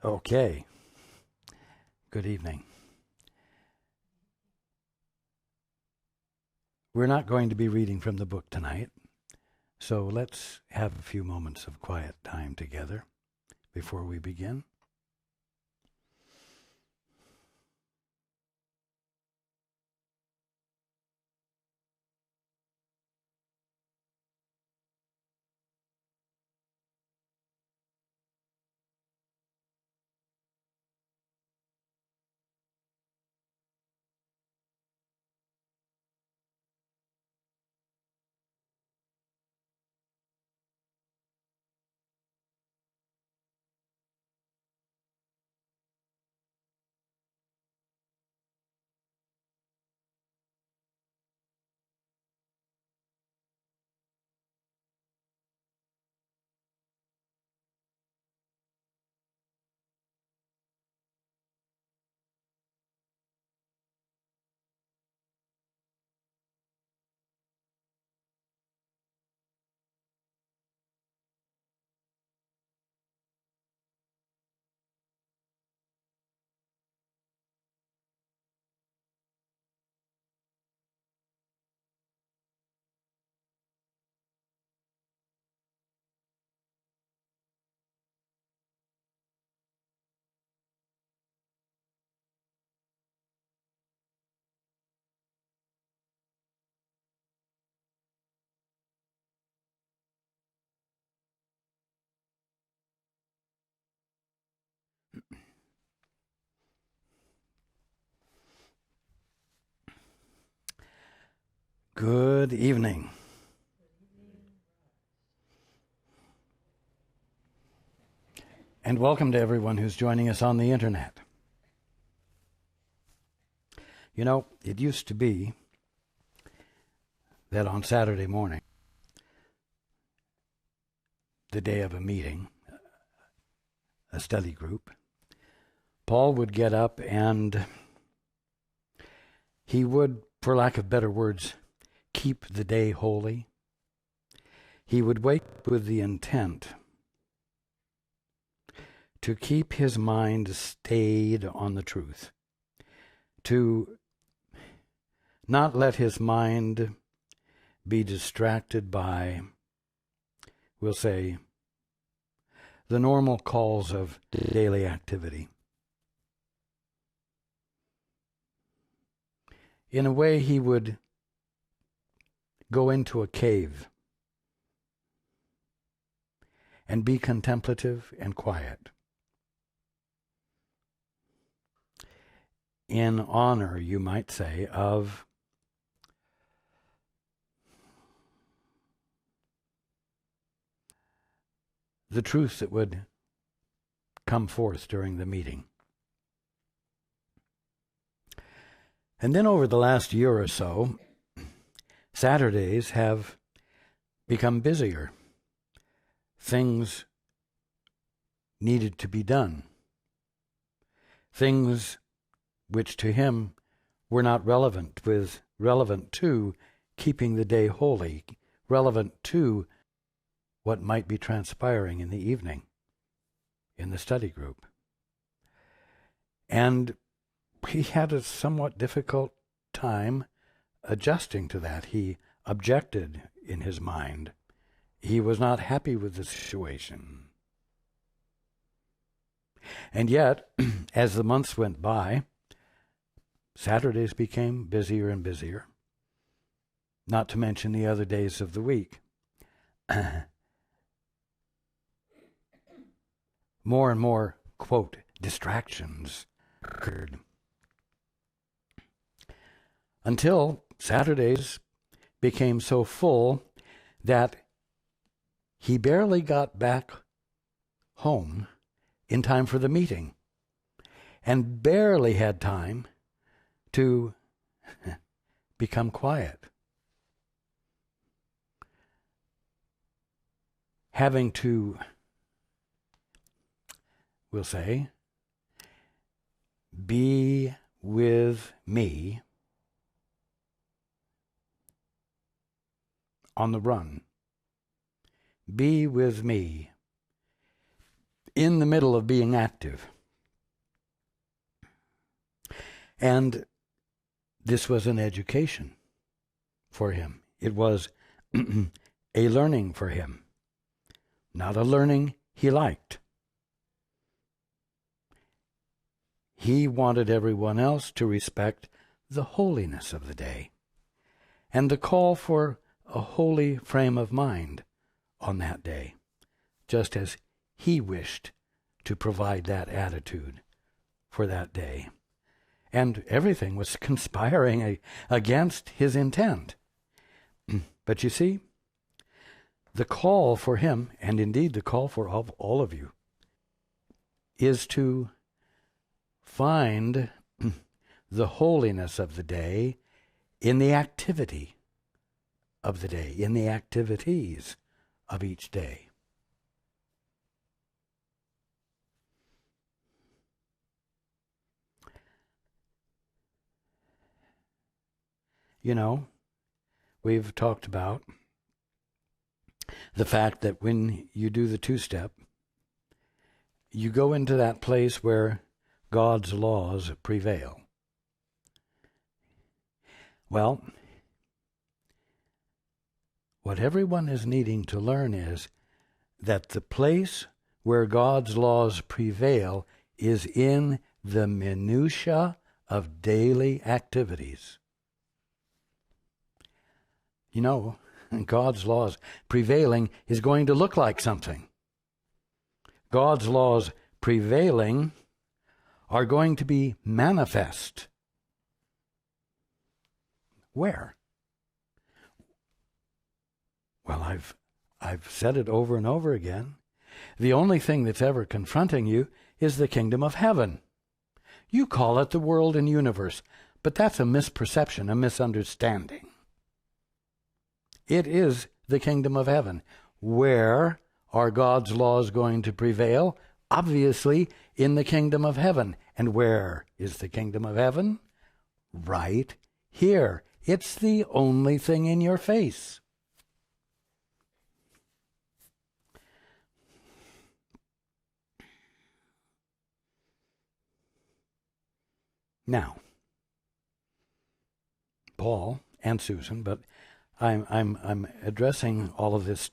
Okay. Good evening. We're not going to be reading from the book tonight, so let's have a few moments of quiet time together before we begin. Good evening. And welcome to everyone who's joining us on the internet. You know, it used to be that on Saturday morning, the day of a meeting, a study group, Paul would get up and he would, for lack of better words, keep the day holy. He would wake with the intent to keep his mind stayed on the truth, to not let his mind be distracted by, we'll say, the normal calls of daily activity. In a way, he would go into a cave and be contemplative and quiet. In honor, you might say, of the truth that would come forth during the meeting. And then over the last year or so, Saturdays have become busier. Things needed to be done. Things which to him were not relevant to keeping the day holy, relevant to what might be transpiring in the evening in the study group. And he had a somewhat difficult time adjusting to that. He objected in his mind. He was not happy with the situation. And yet, as the months went by, Saturdays became busier and busier, not to mention the other days of the week. More and more, quote, distractions occurred. Until Saturdays became so full that he barely got back home in time for the meeting and barely had time to become quiet. Having to, we'll say, be with me on the run. Be with me in the middle of being active. And this was an education for him. It was a learning for him, not a learning he liked. He wanted everyone else to respect the holiness of the day and the call for a holy frame of mind on that day, just as he wished to provide that attitude for that day. And everything was conspiring against his intent. But you see, the call for him, and indeed the call for all of you, is to find the holiness of the day in the activity of the day, in the activities of each day. You know, we've talked about the fact that when you do the two-step, you go into that place where God's laws prevail. Well, what everyone is needing to learn is that the place where God's laws prevail is in the minutiae of daily activities. You know, God's laws prevailing is going to look like something. God's laws prevailing are going to be manifest. Where? Well, I've said it over and over again. The only thing that's ever confronting you is the kingdom of heaven. You call it the world and universe, but that's a misperception, a misunderstanding. It is the kingdom of heaven. Where are God's laws going to prevail? Obviously, in the kingdom of heaven. And where is the kingdom of heaven? Right here. It's the only thing in your face. Now, Paul and Susan, but I'm addressing all of this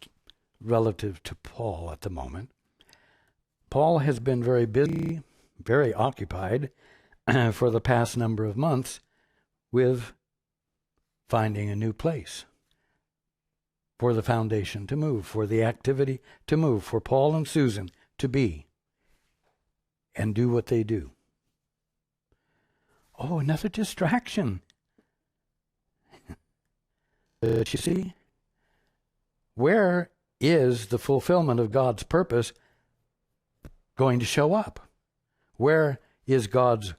relative to Paul at the moment. Paul has been very busy, very occupied for the past number of months with finding a new place for the foundation to move, for the activity to move, for Paul and Susan to be and do what they do. Oh, another distraction. But you see, where is the fulfillment of God's purpose going to show up? Where is God's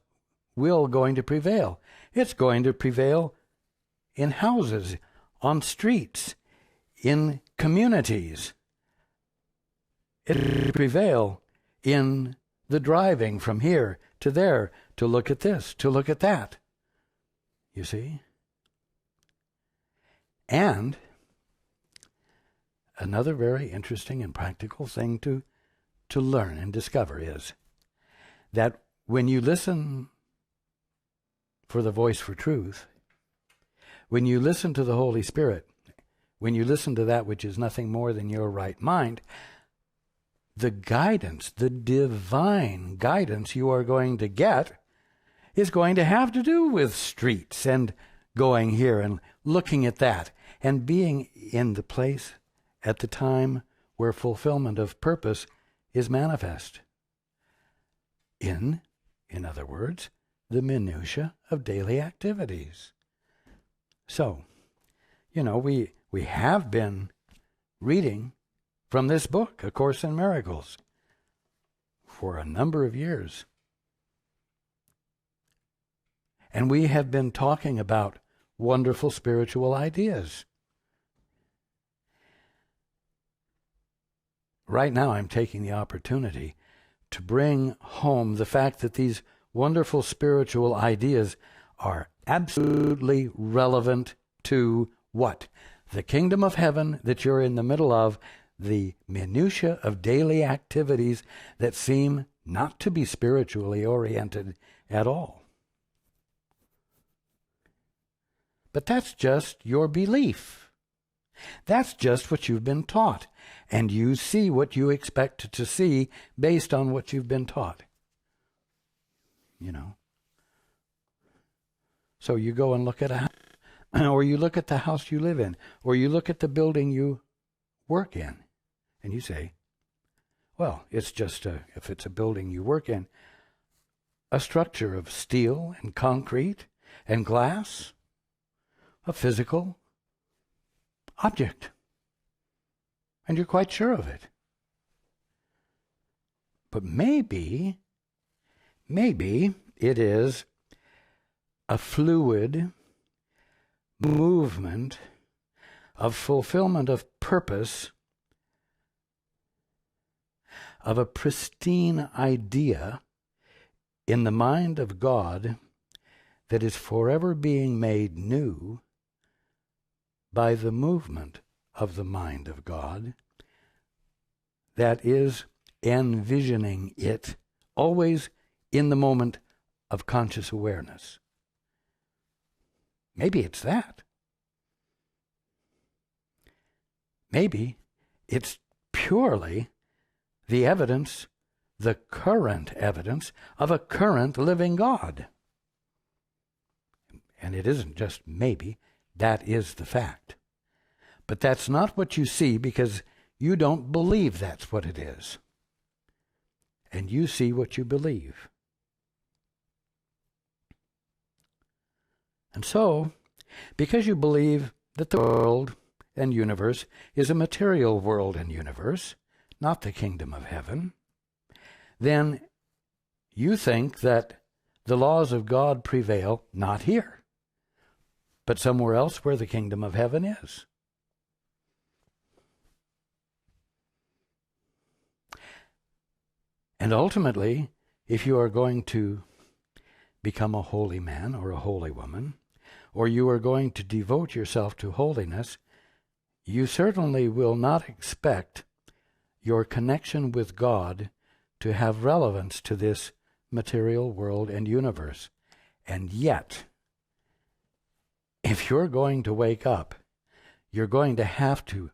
will going to prevail? It's going to prevail in houses, on streets, in communities. It will prevail in the driving from here to there, to look at this, to look at that. You see? And another very interesting and practical thing to learn and discover is that when you listen for the voice for truth, when you listen to the Holy Spirit, when you listen to that which is nothing more than your right mind, the guidance, the divine guidance you are going to get is going to have to do with streets and going here and looking at that and being in the place at the time where fulfillment of purpose is manifest. In other words, the minutiae of daily activities. So, you know, we have been reading from this book, A Course in Miracles, for a number of years. And we have been talking about wonderful spiritual ideas. Right now I'm taking the opportunity to bring home the fact that these wonderful spiritual ideas are absolutely relevant to what? The kingdom of heaven that you're in the middle of, the minutiae of daily activities that seem not to be spiritually oriented at all. But that's just your belief. That's just what you've been taught. And you see what you expect to see based on what you've been taught. You know. So you go and look at a house, or you look at the house you live in, or you look at the building you work in, and you say, well, it's just, if it's a building you work in, a structure of steel and concrete and glass, a physical object. And you're quite sure of it. But maybe it is a fluid movement of fulfillment of purpose of a pristine idea in the mind of God that is forever being made new by the movement of the mind of God that is envisioning it always in the moment of conscious awareness. Maybe it's that. Maybe it's purely the evidence, the current evidence of a current living God. And it isn't just maybe, that is the fact. But that's not what you see because you don't believe that's what it is. And you see what you believe. And so, because you believe that the world and universe is a material world and universe, not the kingdom of heaven, then you think that the laws of God prevail not here, but somewhere else where the kingdom of heaven is. And ultimately, if you are going to become a holy man or a holy woman, or you are going to devote yourself to holiness, you certainly will not expect your connection with God to have relevance to this material world and universe. And yet, if you're going to wake up, you're going to have to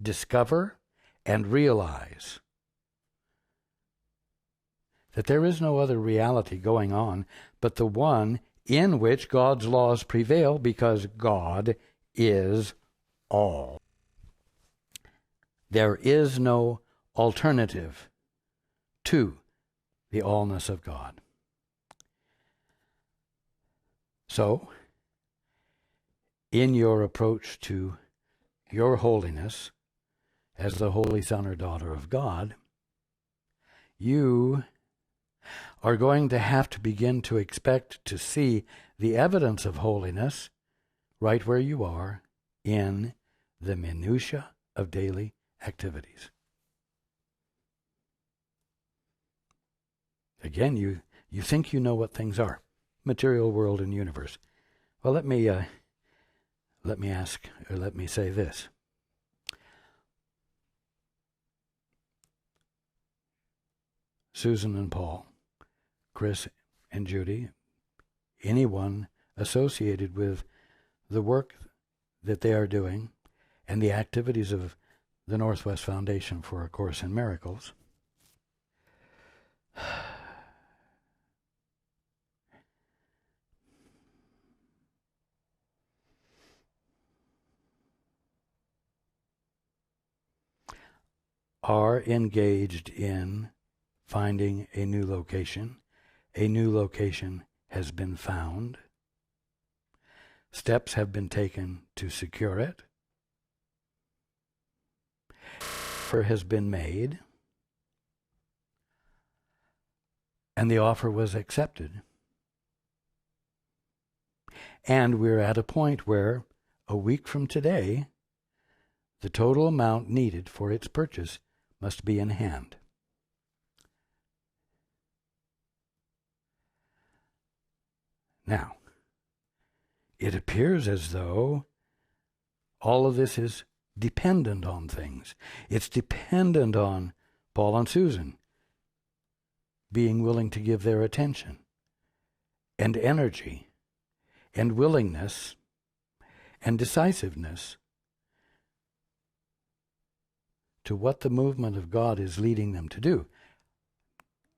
discover and realize that there is no other reality going on but the one in which God's laws prevail, because God is all. There is no alternative to the allness of God. So, in your approach to your holiness as the holy son or daughter of God, you are going to have to begin to expect to see the evidence of holiness right where you are in the minutiae of daily activities. Again, you think you know what things are, material world and universe. Well, let me say this. Susan and Paul, Chris and Judy, anyone associated with the work that they are doing and the activities of the Northwest Foundation for A Course in Miracles, are engaged in finding a new location. A new location has been found. Steps have been taken to secure it. Offer has been made. And the offer was accepted. And we're at a point where, a week from today, the total amount needed for its purchase must be in hand. Now, it appears as though all of this is dependent on things. It's dependent on Paul and Susan being willing to give their attention and energy and willingness and decisiveness to what the movement of God is leading them to do,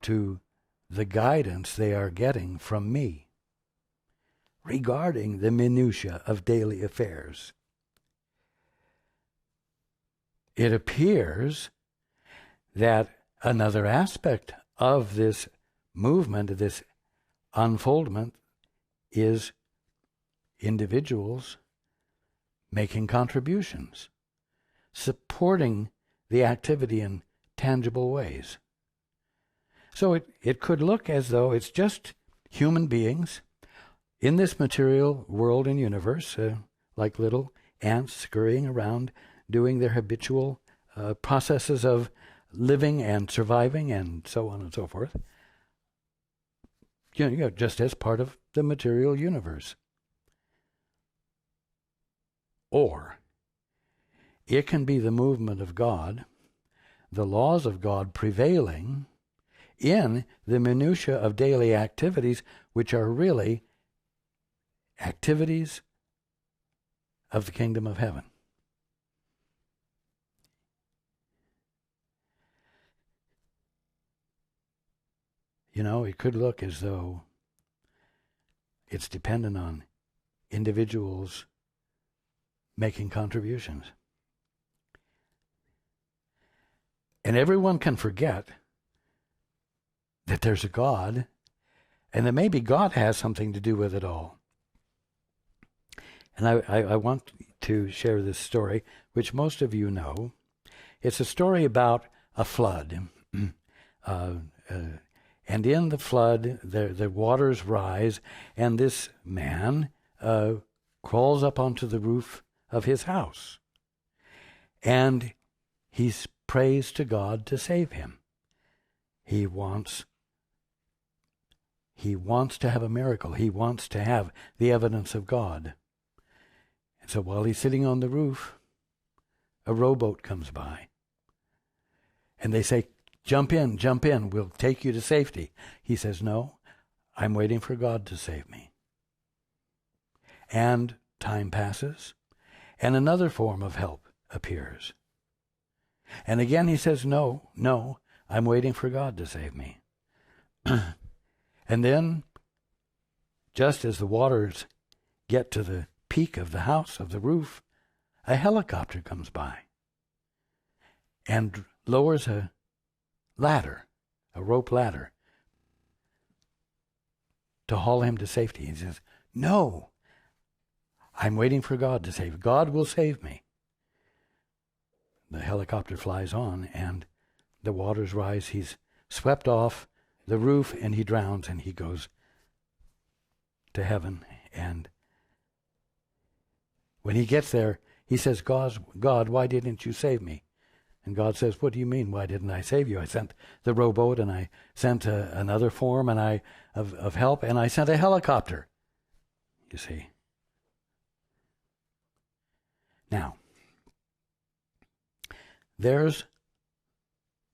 to the guidance they are getting from me regarding the minutiae of daily affairs. It appears that another aspect of this movement, this unfoldment, is individuals making contributions, supporting the activity in tangible ways. So it could look as though it's just human beings in this material world and universe, like little ants scurrying around, doing their habitual processes of living and surviving and so on and so forth. Just as part of the material universe. Or it can be the movement of God, the laws of God prevailing in the minutiae of daily activities, which are really activities of the kingdom of heaven. It could look as though it's dependent on individuals making contributions. And everyone can forget that there's a God, and that maybe God has something to do with it all. And I want to share this story, which most of you know. It's a story about a flood. And in the flood, the waters rise, and this man crawls up onto the roof of his house. And he prays to God to save him. He wants to have a miracle. He wants to have the evidence of God. And so while he's sitting on the roof, a rowboat comes by. And they say, jump in, we'll take you to safety. He says, no, I'm waiting for God to save me. And time passes, and another form of help appears. And again he says, no, I'm waiting for God to save me. And then, just as the waters get to the peak of the house, of the roof, a helicopter comes by and lowers a ladder, a rope ladder, to haul him to safety. He says, no, I'm waiting for God to save. God will save me. The helicopter flies on, and the waters rise. He's swept off the roof, and he drowns, and he goes to heaven. And when he gets there, he says, God, why didn't you save me? And God says, what do you mean, why didn't I save you? I sent the rowboat, and I sent another form of help, and I sent a helicopter. You see. Now, there's,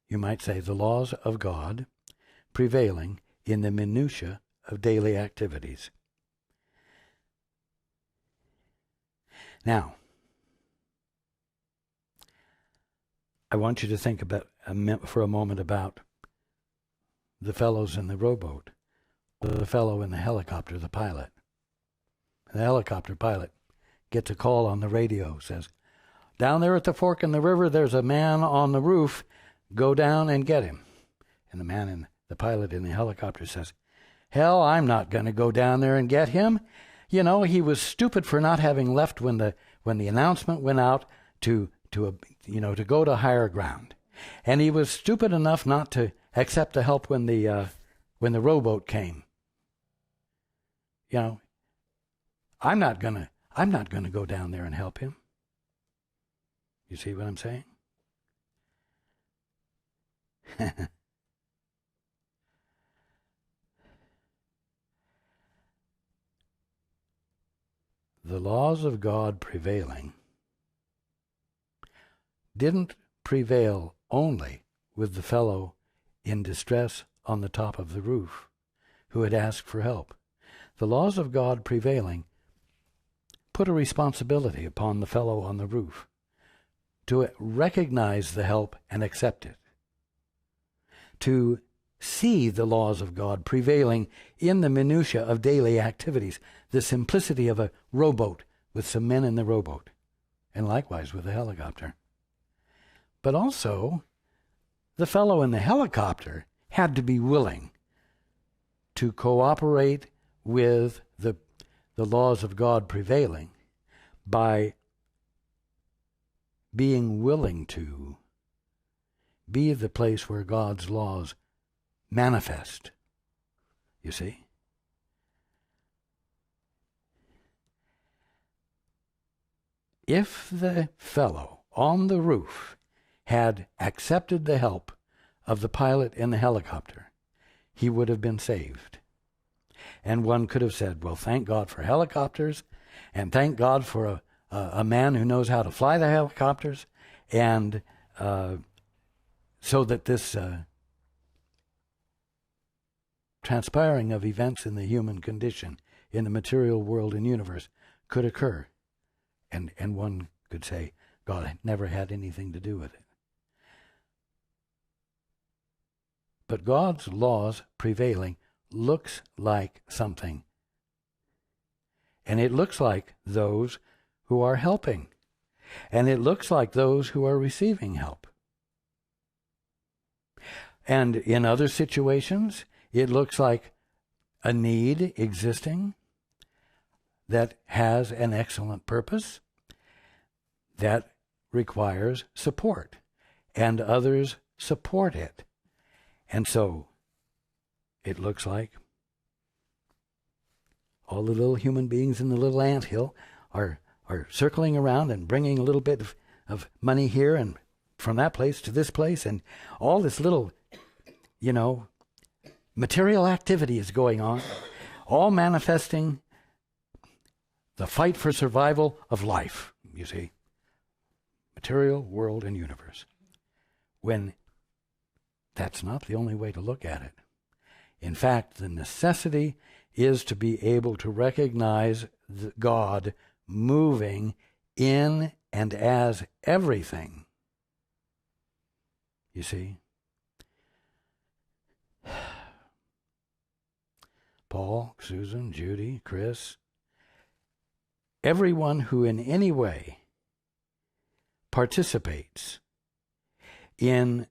you might say, the laws of God prevailing in the minutiae of daily activities. Now, I want you to think for a moment about the fellows in the rowboat, the fellow in the helicopter, the pilot. The helicopter pilot gets a call on the radio, says, down there at the fork in the river, there's a man on the roof. Go down and get him. And the pilot in the helicopter says, hell, I'm not going to go down there and get him. He was stupid for not having left when the announcement went out to go to higher ground. And he was stupid enough not to accept the help when the rowboat came. I'm not gonna go down there and help him. You see what I'm saying? The laws of God prevailing didn't prevail only with the fellow in distress on the top of the roof who had asked for help. The laws of God prevailing put a responsibility upon the fellow on the roof to recognize the help and accept it, to see the laws of God prevailing in the minutiae of daily activities, the simplicity of a rowboat with some men in the rowboat, and likewise with a helicopter. But also, the fellow in the helicopter had to be willing to cooperate with the laws of God prevailing by being willing to be the place where God's laws manifest. You see? If the fellow on the roof had accepted the help of the pilot in the helicopter, he would have been saved. And one could have said, well, thank God for helicopters, and thank God for a man who knows how to fly the helicopters, and so that this transpiring of events in the human condition, in the material world and universe, could occur. And one could say, God never had anything to do with it. But God's laws prevailing looks like something. And it looks like those who are helping. And it looks like those who are receiving help. And in other situations, it looks like a need existing that has an excellent purpose that requires support, and others support it. And so it looks like all the little human beings in the little anthill are circling around and bringing a little bit of money here and from that place to this place, and all this little, material activity is going on, all manifesting the fight for survival of life, you see. Material, world, and universe. When that's not the only way to look at it. In fact, the necessity is to be able to recognize God moving in and as everything. You see? Paul, Susan, Judy, Chris, everyone who in any way participates in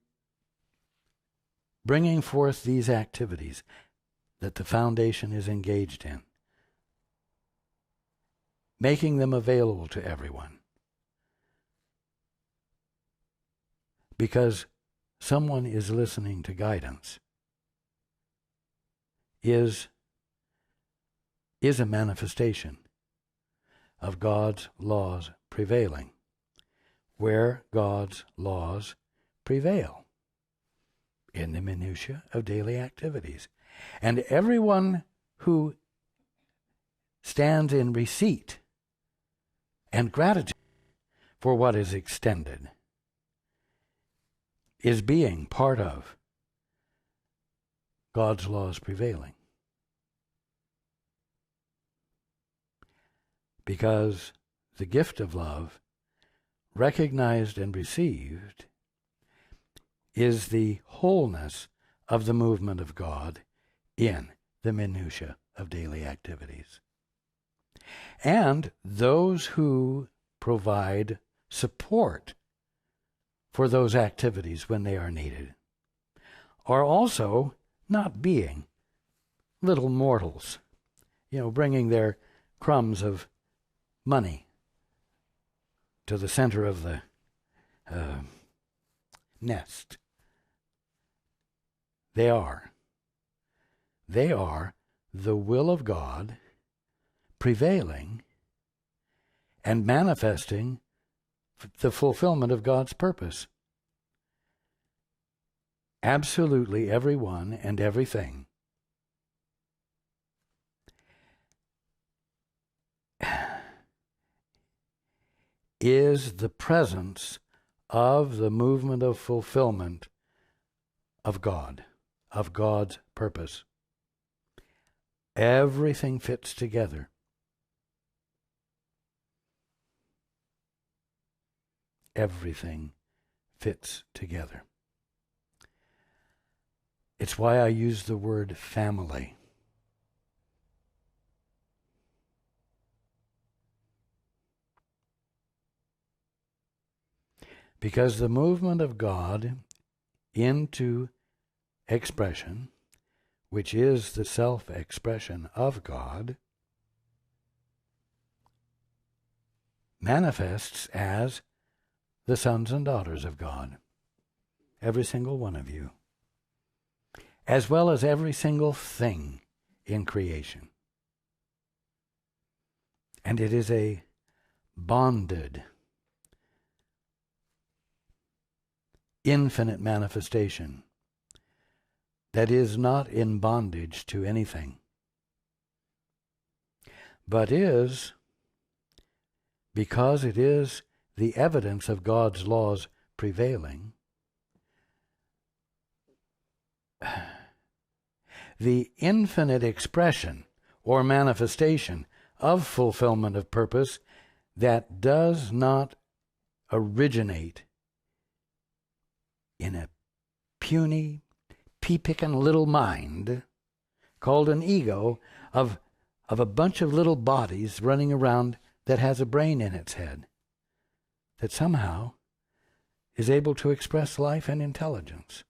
bringing forth these activities that the foundation is engaged in, making them available to everyone. Because someone is listening to guidance is a manifestation of God's laws prevailing, where God's laws prevail in the minutiae of daily activities. And everyone who stands in receipt and gratitude for what is extended is being part of God's laws prevailing. Because the gift of love, recognized and received, is the wholeness of the movement of God in the minutiae of daily activities. And those who provide support for those activities when they are needed are also not being little mortals, bringing their crumbs of money to the center of the nest. They are the will of God prevailing and manifesting the fulfillment of God's purpose. Absolutely everyone and everything is the presence of the movement of fulfillment of God, of God's purpose. Everything fits together. Everything fits together. It's why I use the word family. Because the movement of God into expression, which is the self-expression of God, manifests as the sons and daughters of God, every single one of you, as well as every single thing in creation. And it is a bonded, infinite manifestation that is not in bondage to anything, but is, because it is the evidence of God's laws prevailing, the infinite expression or manifestation of fulfillment of purpose that does not originate in a puny, pea-picking little mind called an ego of a bunch of little bodies running around that has a brain in its head that somehow is able to express life and intelligence.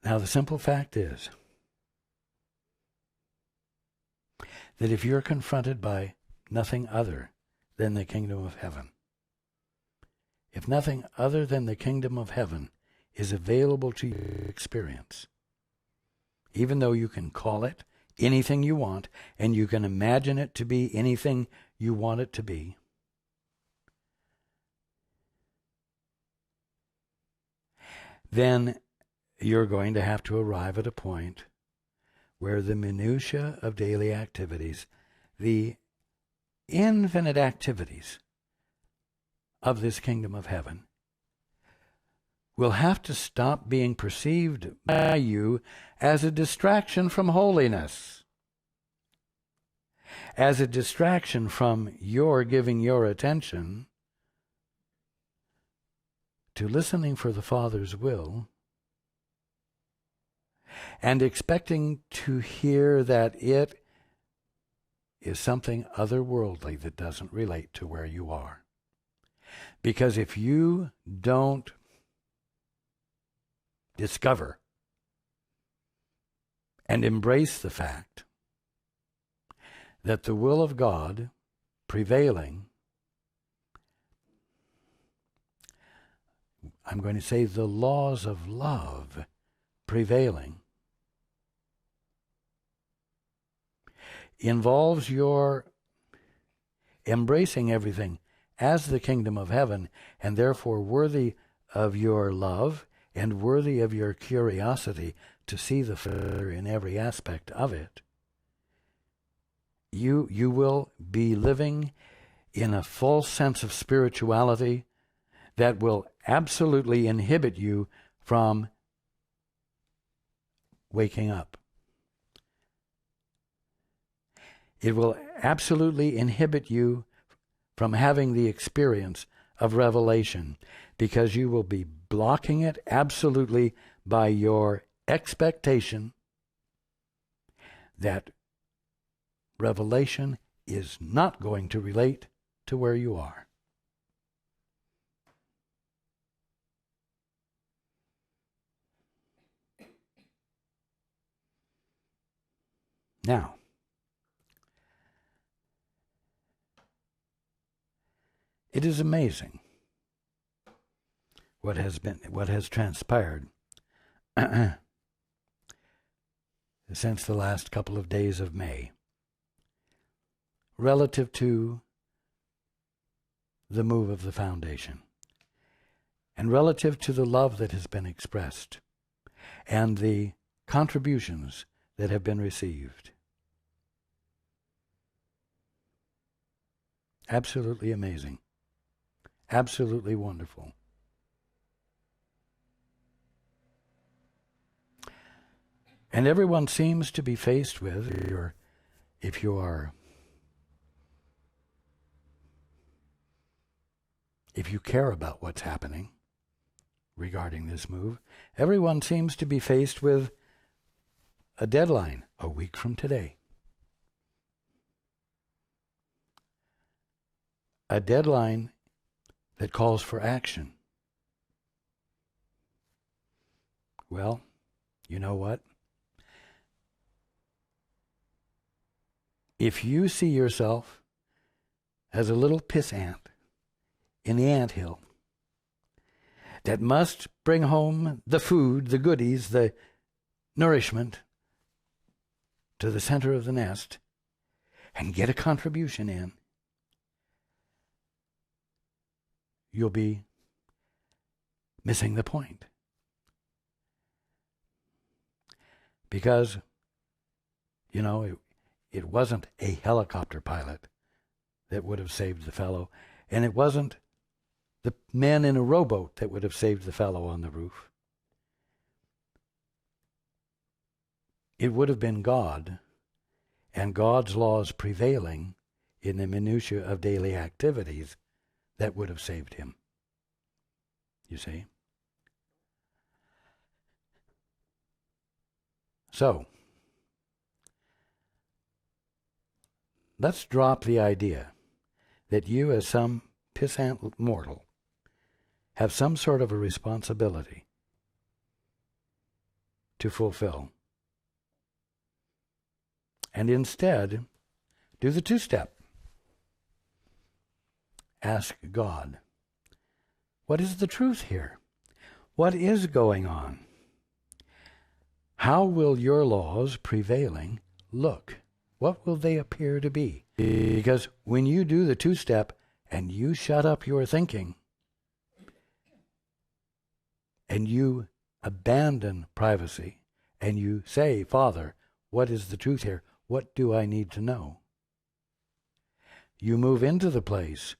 Now, the simple fact is that if you're confronted by nothing other than the kingdom of heaven, if nothing other than the kingdom of heaven is available to you to experience, even though you can call it anything you want and you can imagine it to be anything you want it to be, then you're going to have to arrive at a point where the minutiae of daily activities, the infinite activities of this kingdom of heaven, will have to stop being perceived by you as a distraction from holiness, as a distraction from your giving your attention to listening for the Father's will and expecting to hear that it is something otherworldly that doesn't relate to where you are. Because if you don't discover and embrace the fact that the will of God prevailing, I'm going to say the laws of love prevailing, involves your embracing everything as the kingdom of heaven, and therefore worthy of your love and worthy of your curiosity to see the Father in every aspect of it, you will be living in a false sense of spirituality that will absolutely inhibit you from waking up. It will absolutely inhibit you from having the experience of revelation, because you will be blocking it absolutely by your expectation that revelation is not going to relate to where you are. Now, it is amazing what has transpired since the last couple of days of May relative to the move of the foundation. and relative to the love that has been expressed and the contributions that have been received. Absolutely amazing. Absolutely wonderful. And everyone seems to be faced with, if you care about what's happening regarding this move, everyone seems to be faced with a deadline a week from today. A deadline that calls for action. Well, you know what? If you see yourself as a little piss ant in the anthill that must bring home the food, the goodies, the nourishment to the center of the nest and get a contribution in, you'll be missing the point. Because, it wasn't a helicopter pilot that would have saved the fellow, and it wasn't the men in a rowboat that would have saved the fellow on the roof. It would have been God and God's laws prevailing in the minutiae of daily activities that would have saved him. You see? So, let's drop the idea that you as some pissant mortal have some sort of a responsibility to fulfill. And instead, do the two-step. Ask God, what is the truth here? What is going on? How will your laws prevailing look? What will they appear to be? Because when you do the two-step and you shut up your thinking and you abandon privacy and you say, Father, what is the truth here? What do I need to know? You move into the place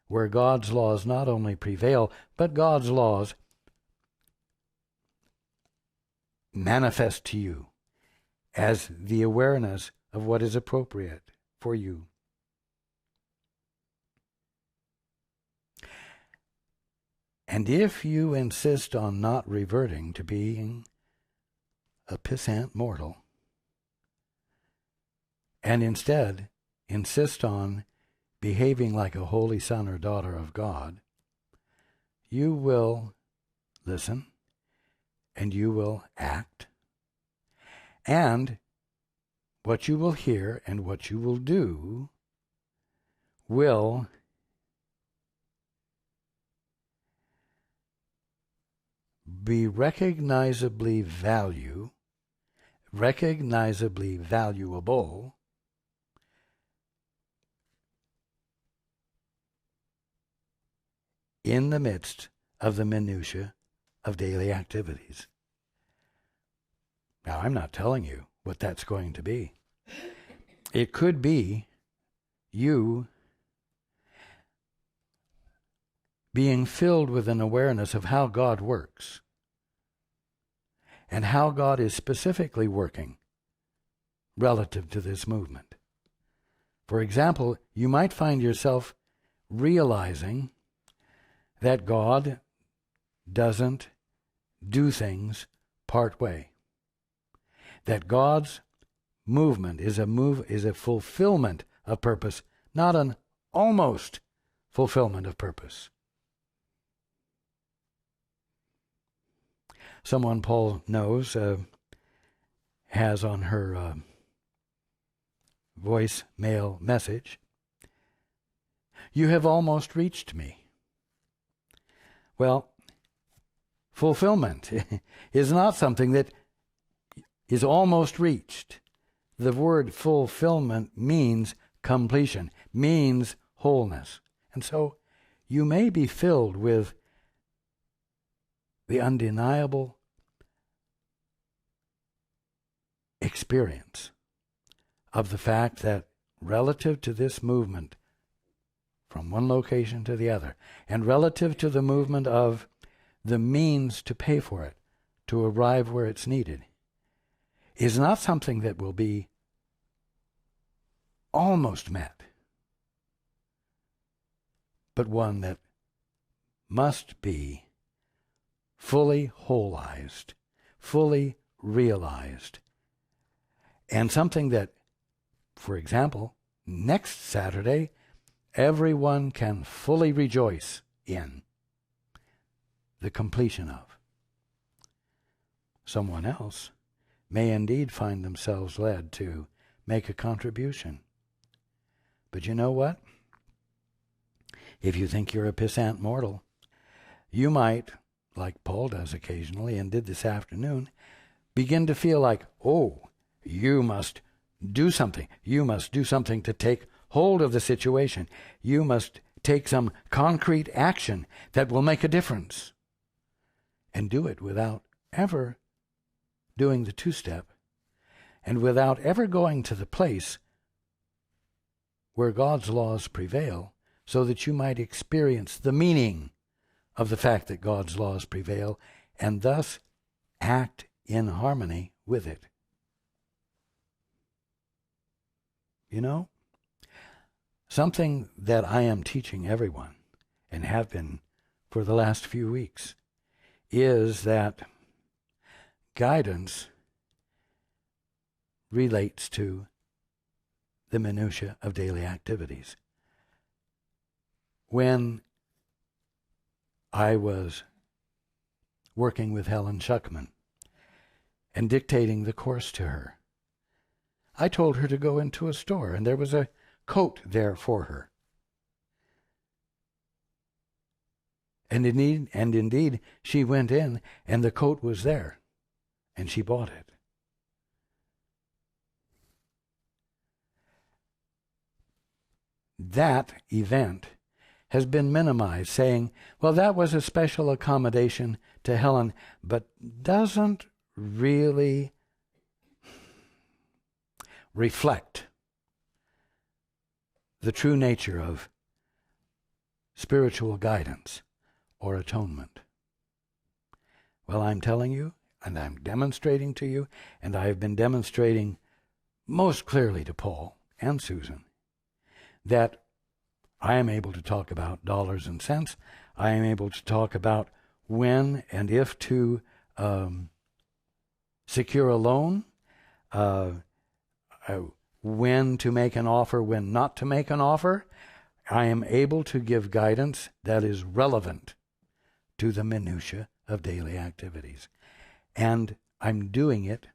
where God's laws not only prevail, but God's laws manifest to you as the awareness of what is appropriate for you. And if you insist on not reverting to being a pissant mortal, and instead insist on behaving like a holy son or daughter of God, you will listen and you will act. And what you will hear and what you will do will be recognizably valuable in the midst of the minutiae of daily activities. Now, I'm not telling you what that's going to be. It could be you being filled with an awareness of how God works and how God is specifically working relative to this movement. For example, you might find yourself realizing that God doesn't do things part way. That God's movement is a fulfillment of purpose, not an almost fulfillment of purpose. Someone Paul knows has on her voicemail message, "You have almost reached me." Well, fulfillment is not something that is almost reached. The word fulfillment means completion, means wholeness. And so you may be filled with the undeniable experience of the fact that relative to this movement from one location to the other, and relative to the movement of the means to pay for it, to arrive where it's needed, is not something that will be almost met, but one that must be fully wholized, fully realized, and something that, for example, next Saturday, everyone can fully rejoice in the completion of. Someone else may indeed find themselves led to make a contribution. But you know what? If you think you're a pissant mortal, you might, like Paul does occasionally and did this afternoon, begin to feel like, oh, you must do something. You must do something to take hold of the situation. You must take some concrete action that will make a difference. And do it without ever doing the two-step, and without ever going to the place where God's laws prevail, so that you might experience the meaning of the fact that God's laws prevail, and thus act in harmony with it. You know, something that I am teaching everyone, and have been for the last few weeks, is that guidance relates to the minutiae of daily activities. When I was working with Helen Schuckman and dictating the course to her, I told her to go into a store, and there was a coat there for her. And indeed, she went in, and the coat was there, and she bought it. That event has been minimized, saying, well, that was a special accommodation to Helen, but doesn't really reflect the true nature of spiritual guidance or atonement. Well, I'm telling you, and I'm demonstrating to you, and I have been demonstrating most clearly to Paul and Susan, that I am able to talk about dollars and cents. I am able to talk about when and if to secure a loan, when to make an offer, when not to make an offer. I am able to give guidance that is relevant to the minutiae of daily activities. And I'm doing it,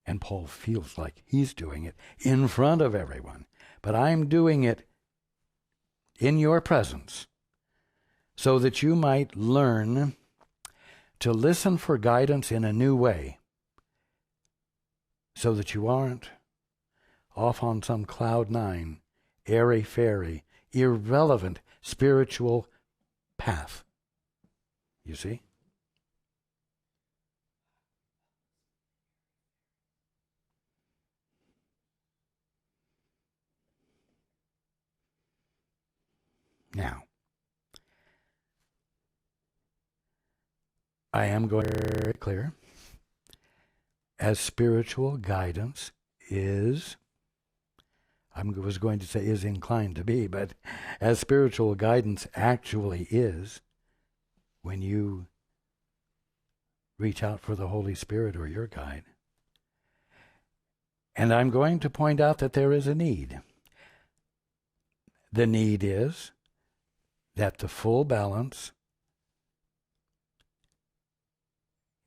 and Paul feels like he's doing it in front of everyone, but I'm doing it in your presence so that you might learn to listen for guidance in a new way, so that you aren't off on some cloud nine, airy-fairy, irrelevant spiritual path. You see? Now, I am going very clear. As spiritual guidance is, I was going to say is inclined to be, but as spiritual guidance actually is, when you reach out for the Holy Spirit or your guide. And I'm going to point out that there is a need. The need is that the full balance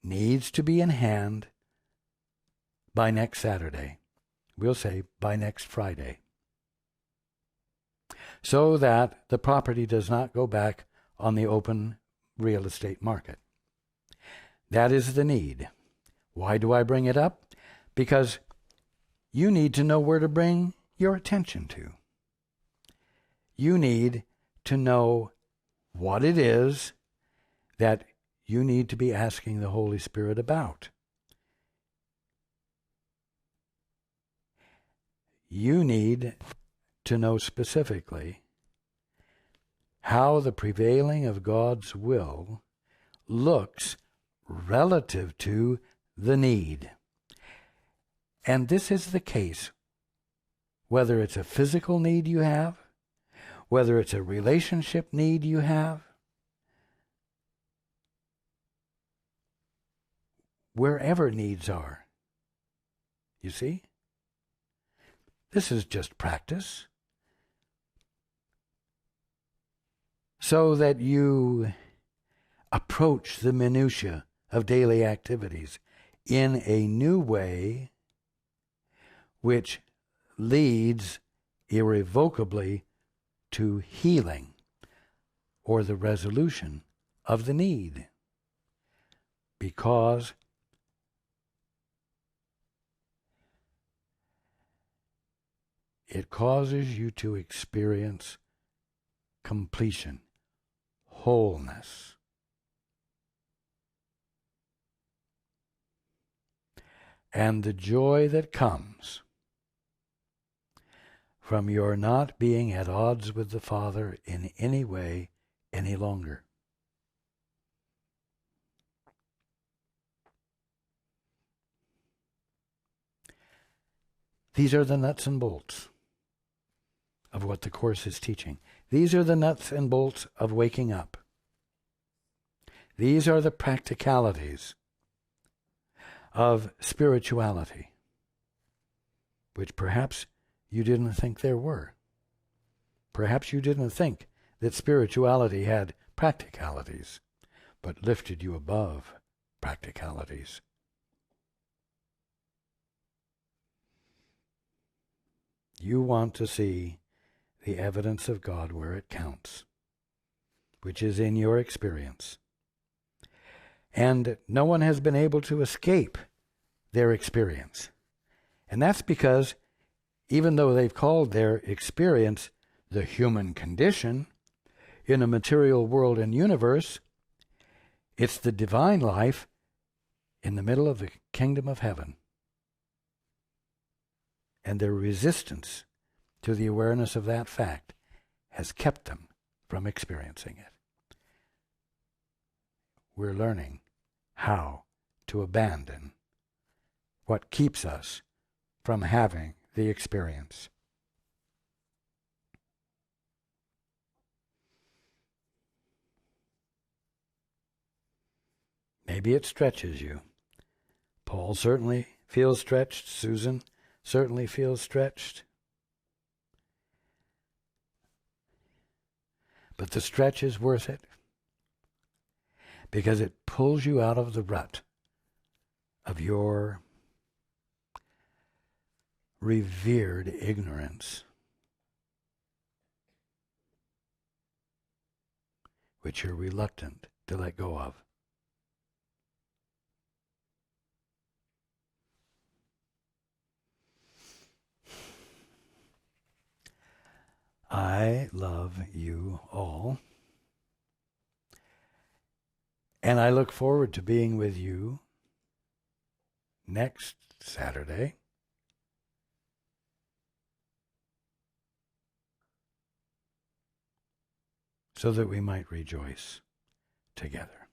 needs to be in hand by next Saturday. We'll say by next Friday. So that the property does not go back on the open real estate market. That is the need. Why do I bring it up? Because you need to know where to bring your attention to. You need to know what it is that you need to be asking the Holy Spirit about. You need to know specifically how the prevailing of God's will looks relative to the need. And this is the case whether it's a physical need you have, whether it's a relationship need you have, wherever needs are. You see? This is just practice. So that you approach the minutiae of daily activities in a new way which leads irrevocably to healing or the resolution of the need, because it causes you to experience completion, wholeness. And the joy that comes from your not being at odds with the Father in any way any longer. These are the nuts and bolts of what the Course is teaching. These are the nuts and bolts of waking up. These are the practicalities of spirituality, which perhaps you didn't think there were. Perhaps you didn't think that spirituality had practicalities, but lifted you above practicalities. You want to see the evidence of God where it counts, which is in your experience. And no one has been able to escape their experience. And that's because even though they've called their experience the human condition in a material world and universe, it's the divine life in the middle of the kingdom of heaven. And their resistance to the awareness of that fact has kept them from experiencing it. We're learning how to abandon what keeps us from having the experience. Maybe it stretches you. Paul certainly feels stretched. Susan certainly feels stretched. But the stretch is worth it because it pulls you out of the rut of your revered ignorance, which you're reluctant to let go of. I love you all, and I look forward to being with you next Saturday so that we might rejoice together.